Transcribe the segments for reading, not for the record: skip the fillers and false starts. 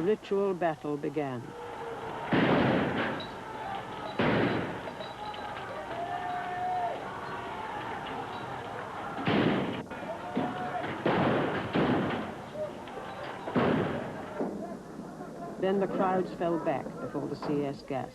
ritual battle began. Then the crowds fell back before the CS gas.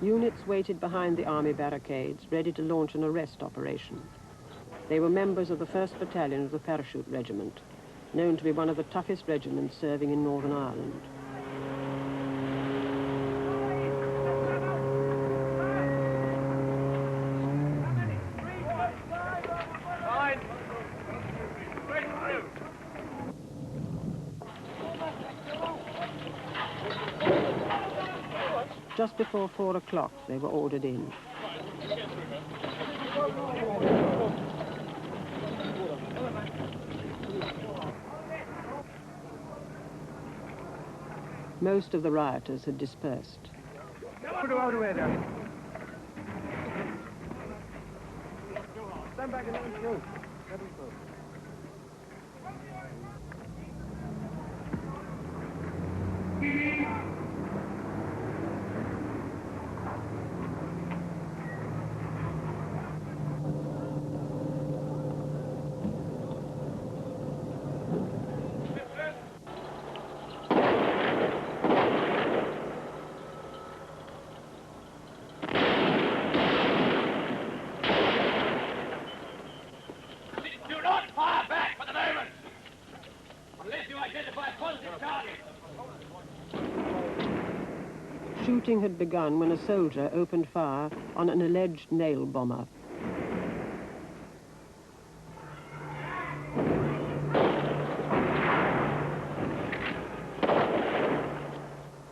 Units waited behind the army barricades, ready to launch an arrest operation. They were members of the 1st Battalion of the Parachute Regiment, known to be one of the toughest regiments serving in Northern Ireland. Just before 4 o'clock, they were ordered in. Most of the rioters had dispersed. Put her out of the way there. Stand back and let them through. Let them through. Shooting had begun when a soldier opened fire on an alleged nail bomber.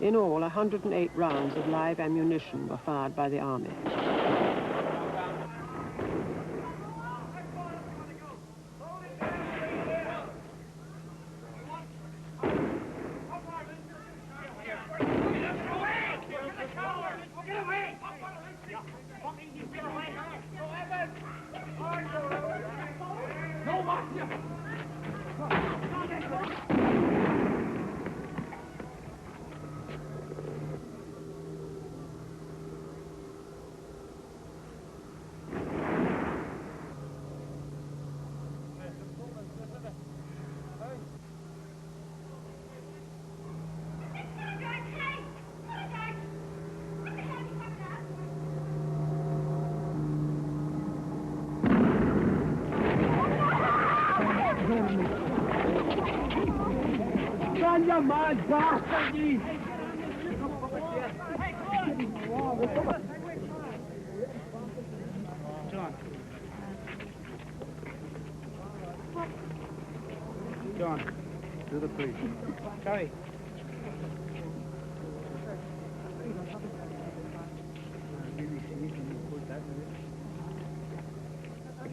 In all, 108 rounds of live ammunition were fired by the army. John, to the police. Sorry.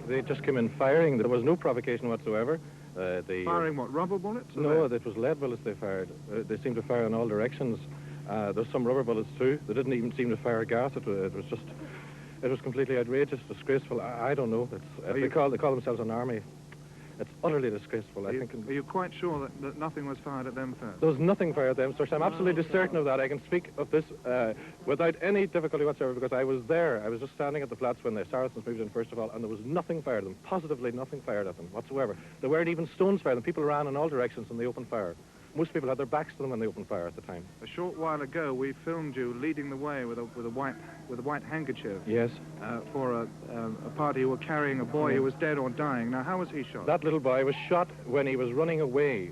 They just came in firing. There was no provocation whatsoever. Firing what, rubber bullets? No, it was lead bullets they fired. They seemed to fire in all directions. There's some rubber bullets too. They didn't even seem to fire gas. It was completely outrageous, disgraceful. I don't know. They call themselves an army. It's utterly disgraceful. Are you quite sure that nothing was fired at them first? There was nothing fired at them, sir. I'm absolutely certain of that. I can speak of this without any difficulty whatsoever because I was there. I was just standing at the flats when the Saracens moved in, first of all, and there was nothing fired at them, positively nothing fired at them whatsoever. There weren't even stones fired at them. People ran in all directions and they opened fire. Most people had their backs to them when they opened fire at the time. A short while ago, we filmed you leading the way with a white handkerchief. Yes. For a party who were carrying a boy who was dead or dying. Now, how was he shot? That little boy was shot when he was running away.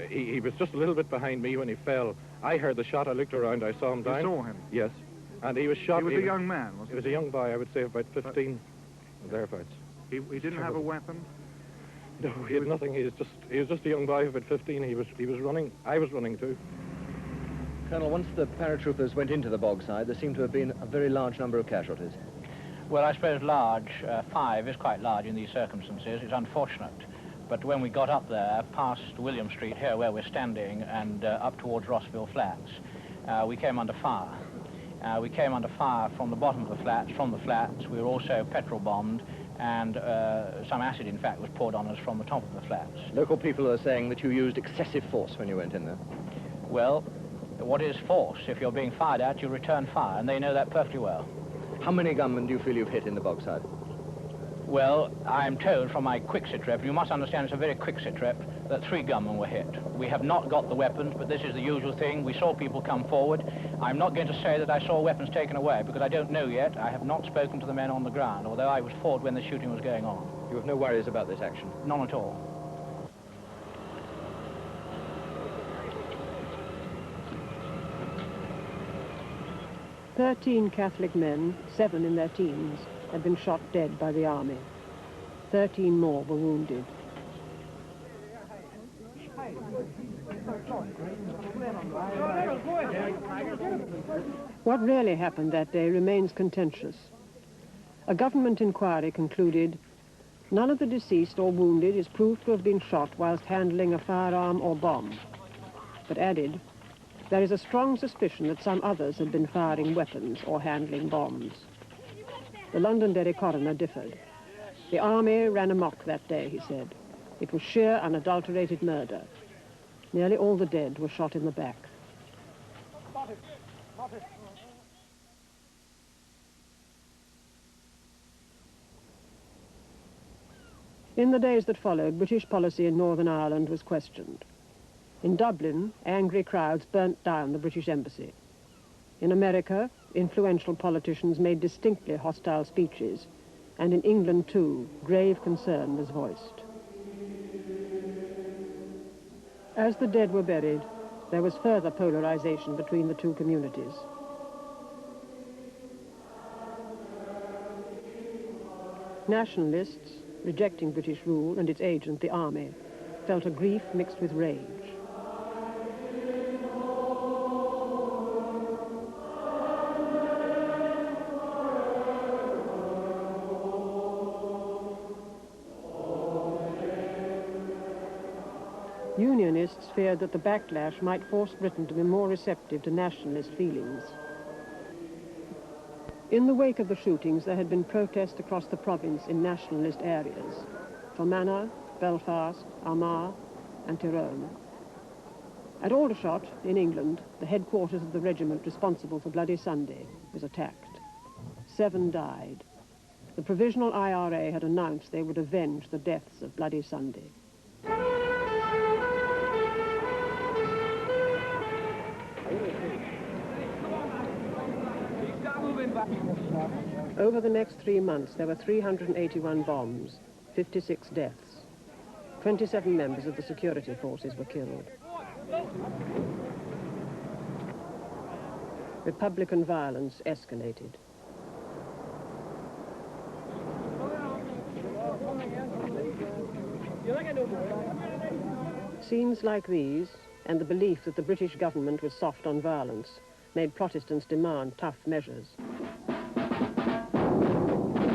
He was just a little bit behind me when he fell. I heard the shot. I looked around. I saw him down. You saw him? Yes. And he was shot. He was a young man, wasn't he? He was a young boy. I would say about 15, thereabouts. He didn't have a weapon. No, he had nothing. He was just a young boy of about 15. He was running. I was running too. Colonel, once the paratroopers went into the bogside, there seemed to have been a very large number of casualties. Well, I suppose large, 5 is quite large in these circumstances. It's unfortunate. But when we got up there, past William Street here where we're standing, and up towards Rossville Flats, we came under fire. We came under fire from the bottom of the flats, from the flats. We were also petrol bombed, and some acid, in fact, was poured on us from the top of the flats. Local people are saying that you used excessive force when you went in there. Well, what is force? If you're being fired at, you return fire, and they know that perfectly well. How many gunmen do you feel you've hit in the Bogside? Well, I'm told from my quick-sit trip, you must understand it's a very quick-sit trip, that 3 gunmen were hit. We have not got the weapons, but this is the usual thing. We saw people come forward. I'm not going to say that I saw weapons taken away, because I don't know yet. I have not spoken to the men on the ground, although I was forward when the shooting was going on. You have no worries about this action? None at all. "13 Catholic men, 7 in their teens, had been shot dead by the army. 13 more were wounded. What really happened that day remains contentious. A government inquiry concluded, none of the deceased or wounded is proved to have been shot whilst handling a firearm or bomb, but added, there is a strong suspicion that some others had been firing weapons or handling bombs. The Londonderry coroner differed. The army ran amok that day, he said. It was sheer unadulterated murder. Nearly all the dead were shot in the back. In the days that followed, British policy in Northern Ireland was questioned. In Dublin, angry crowds burnt down the British embassy. In America, influential politicians made distinctly hostile speeches, and in England, too, grave concern was voiced. As the dead were buried, there was further polarization between the two communities. Nationalists, rejecting British rule and its agent, the army, felt a grief mixed with rage. Unionists feared that the backlash might force Britain to be more receptive to nationalist feelings. In the wake of the shootings, there had been protests across the province in nationalist areas: Fermanagh, Belfast, Armagh, and Tyrone. At Aldershot, in England, the headquarters of the regiment responsible for Bloody Sunday was attacked. 7 died. The Provisional IRA had announced they would avenge the deaths of Bloody Sunday. Over the next 3 months, there were 381 bombs, 56 deaths. 27 members of the security forces were killed. Republican violence escalated. Scenes like these, and the belief that the British government was soft on violence, made Protestants demand tough measures.